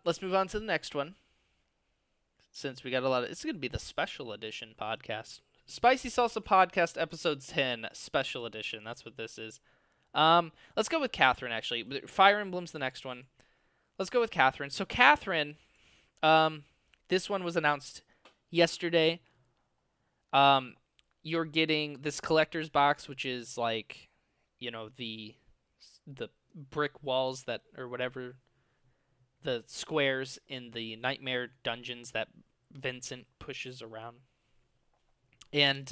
Let's move on to the next one. Since we got a lot of, it's gonna be the special edition podcast. Spicy Salsa Podcast episode 10 special edition. That's what this is. Let's go with Catherine actually. Fire Emblem's the next one. Let's go with Catherine. So Catherine, this one was announced yesterday. You're getting this collector's box, which is like, the brick walls that, or whatever, the squares in the nightmare dungeons that Vincent pushes around. And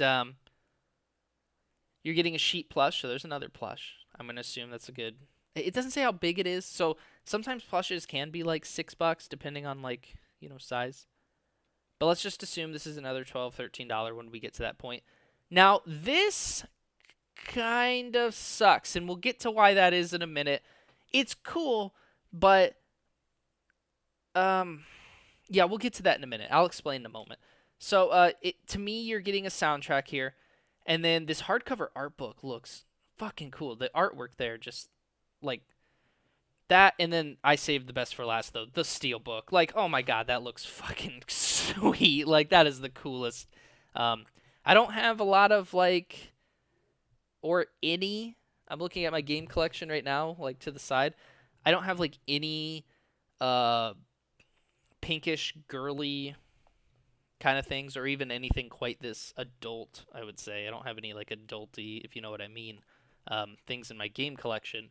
you're getting a sheet plush, so there's another plush. I'm going to assume that's a good... It doesn't say how big it is, so sometimes plushes can be like $6 depending on size. But let's just assume this is another $12, $13 when we get to that point. Now, this kind of sucks, and we'll get to why that is in a minute. It's cool, but yeah, we'll get to that in a minute. I'll explain in a moment. So, to me, you're getting a soundtrack here, and then this hardcover art book looks fucking cool. The artwork there, just like that, and then I saved the best for last though. The steel book, oh my god, that looks fucking sweet. That is the coolest. I don't have a lot of or any. I'm looking at my game collection right now, to the side. I don't have any pinkish girly kind of things, or even anything quite this adult. I would say I don't have any adulty, if you know what I mean, things in my game collection.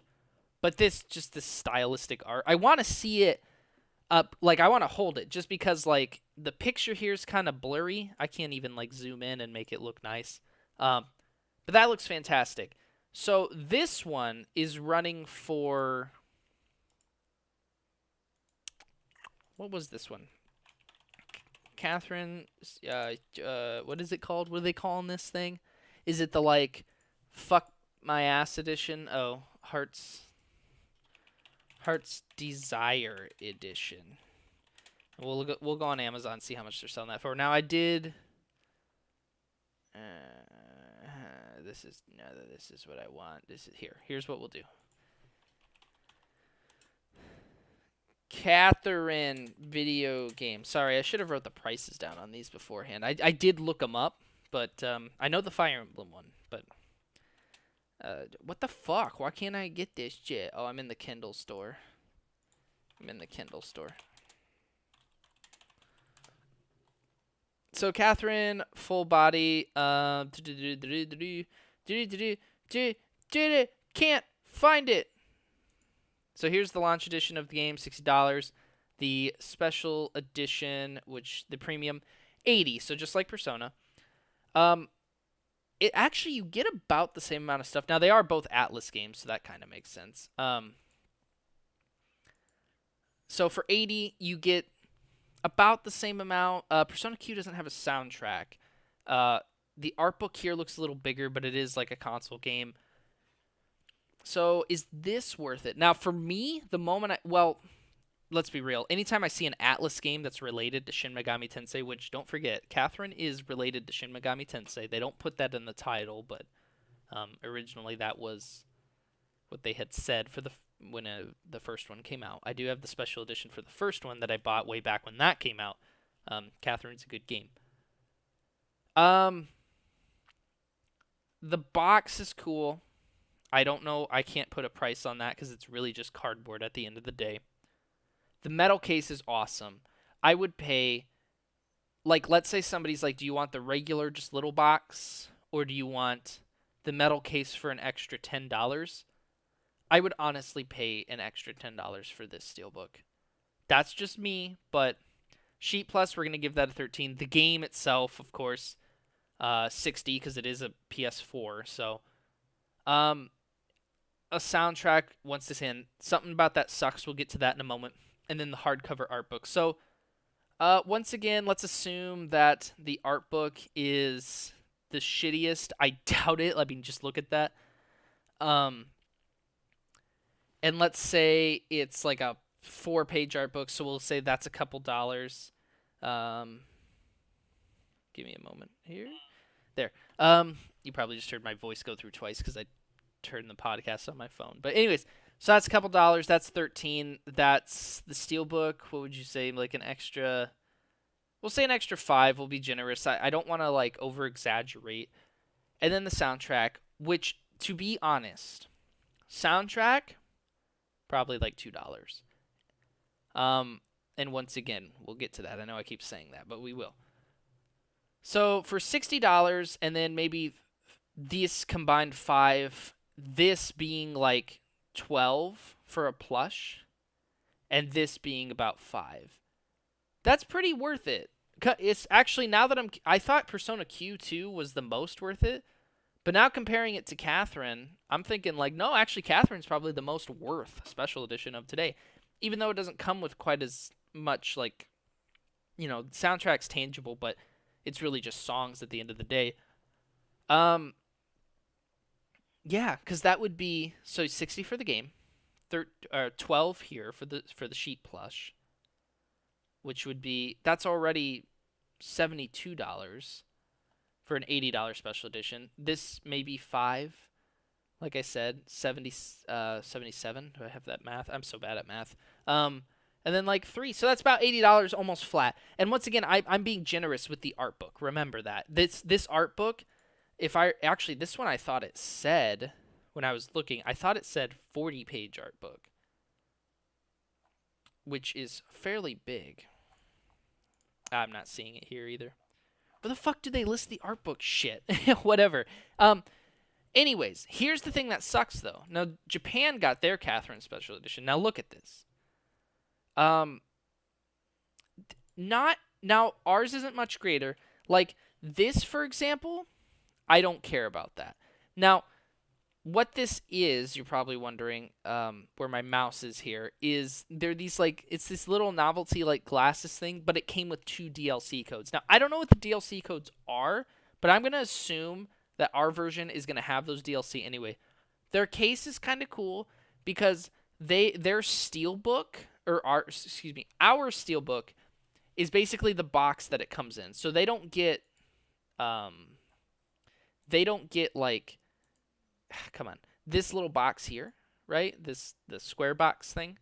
But this stylistic art, I want to see it up. I want to hold it just because the picture here is kind of blurry. I can't even zoom in and make it look nice. But that looks fantastic. So this one is running for, what was this one? Catherine, what is it called? What are they calling this thing? Is it the fuck my ass edition? Oh, Heart's Desire edition. We'll go on Amazon and see how much they're selling that for. Now I did. This is what I want. This is here. Here's what we'll do. Catherine video game. Sorry, I should have wrote the prices down on these beforehand. I did look them up, but I know the Fire Emblem one. But what the fuck? Why can't I get this shit? Oh, I'm in the Kindle store. So Catherine, full body. Can't find it. So here's the launch edition of the game, $60. The special edition, which the premium, $80. So just like Persona. It actually, you get about the same amount of stuff. Now they are both Atlas games, so that kind of makes sense. So for $80, you get about the same amount. Persona Q doesn't have a soundtrack. The art book here looks a little bigger, but it is like a console game. So is this worth it? Now, for me, the moment let's be real. Anytime I see an Atlas game that's related to Shin Megami Tensei, which, don't forget, Catherine is related to Shin Megami Tensei. They don't put that in the title, but originally that was what they had said for when the first one came out. I do have the special edition for the first one that I bought way back when that came out. Catherine's a good game. The box is cool. I don't know. I can't put a price on that because it's really just cardboard at the end of the day. The metal case is awesome. I would pay, let's say somebody's like, do you want the regular just little box, or do you want the metal case for an extra $10? I would honestly pay an extra $10 for this steelbook. That's just me, but Sheet Plus, we're going to give that a 13. The game itself, of course, 60 because it is a PS4. So, a soundtrack, once this in, something about that sucks. We'll get to that in a moment. And then the hardcover art book. So, once again, let's assume that the art book is the shittiest. I doubt it. I mean, just look at that. And let's say it's like a 4-page art book, so we'll say that's a couple dollars. Give me a moment here. There. You probably just heard my voice go through twice because I turned the podcast on my phone. But anyways, So that's a couple dollars. That's 13. That's the steelbook. What would you say? Like an extra. We'll say an extra 5. We'll be generous. I don't want to like over exaggerate. And then the soundtrack, which to be honest, soundtrack probably like $2. And once again, we'll get to that. I know I keep saying that, but we will. So for $60, and then maybe this combined 5, this being like 12 for a plush, and this being about 5. That's pretty worth it. It's actually, now that I thought Persona Q2 was the most worth it, but now comparing it to Catherine, I'm thinking like, no, actually Catherine's probably the most worth special edition of today, even though it doesn't come with quite as much like, soundtrack's tangible, but it's really just songs at the end of the day. Yeah, because that would be, so 60 for the game, 12 here for the sheet plush, which would be, that's already $72 for an $80 special edition. This may be 5, like I said, 77. Do I have that math? I'm so bad at math. And then like 3. So that's about $80 almost flat. And once again, I'm being generous with the art book. Remember that. This art book, this one I thought it said, when I was looking, I thought it said 40-page art book, which is fairly big. I'm not seeing it here either. Where the fuck do they list the art book? Shit. Whatever. Anyways, here's the thing that sucks, though. Now, Japan got their Catherine Special Edition. Now, look at this. Now, ours isn't much greater. Like, this, for example, I don't care about that. Now, what this is, you're probably wondering, where my mouse is here, is there these, like, it's this little novelty, like, glasses thing, but it came with 2 DLC codes. Now, I don't know what the DLC codes are, but I'm going to assume that our version is going to have those DLC anyway. Their case is kind of cool because their steelbook, our steelbook is basically the box that it comes in. So they don't get like, come on, this little box here, right? The square box thing.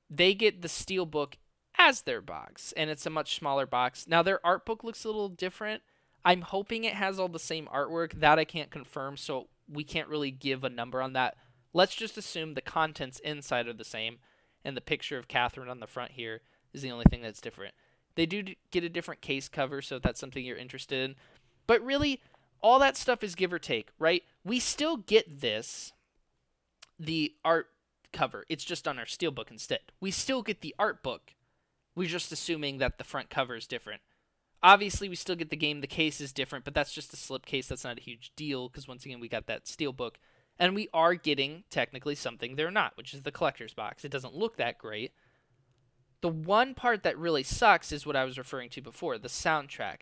They get the steelbook as their box, and it's a much smaller box. Now their art book looks a little different. I'm hoping it has all the same artwork. That I can't confirm, so we can't really give a number on that. Let's just assume the contents inside are the same, and the picture of Catherine on the front here is the only thing that's different. They do get a different case cover, so if that's something you're interested in. But really, all that stuff is give or take, right? We still get the art cover. It's just on our steelbook instead. We still get the art book. We're just assuming that the front cover is different. Obviously, we still get the game. The case is different, but that's just a slip case. That's not a huge deal because, once again, we got that steelbook. And we are getting, technically, something they're not, which is the collector's box. It doesn't look that great. The one part that really sucks is what I was referring to before, the soundtrack.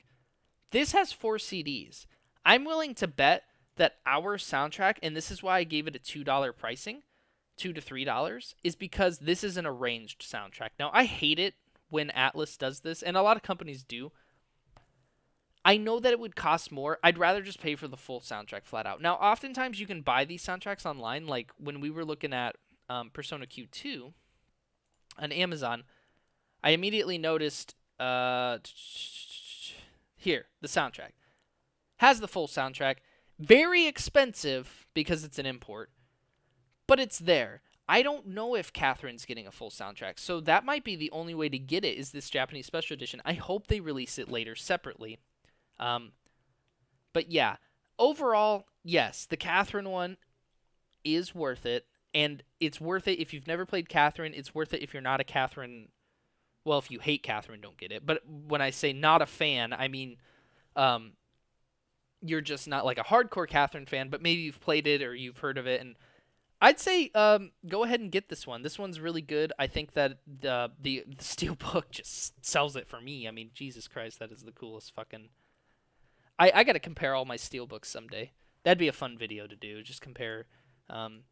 This has 4 CDs. I'm willing to bet that our soundtrack, and this is why I gave it a $2 pricing, $2 to $3, is because this is an arranged soundtrack. Now, I hate it when Atlas does this, and a lot of companies do. I know that it would cost more. I'd rather just pay for the full soundtrack flat out. Now, oftentimes you can buy these soundtracks online. Like when we were looking at Persona Q2 on Amazon, I immediately noticed here, the soundtrack. Has the full soundtrack. Very expensive because it's an import, but it's there. I don't know if Catherine's getting a full soundtrack, so that might be the only way to get it is this Japanese Special Edition. I hope they release it later separately. But yeah, overall, yes, the Catherine one is worth it, and it's worth it if you've never played Catherine. It's worth it if you're not a Catherine. Well, if you hate Catherine, don't get it. But when I say not a fan, I mean, you're just not like a hardcore Catherine fan, but maybe you've played it or you've heard of it, and I'd say go ahead and get this one. This one's really good. I think that the steelbook just sells it for me. I mean, Jesus Christ, that is the coolest fucking... I got to compare all my steelbooks someday. That'd be a fun video to do. Just compare. I'm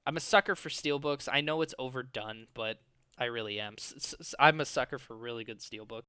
a sucker for steelbooks. I know it's overdone, but I really am. I'm a sucker for really good steelbooks.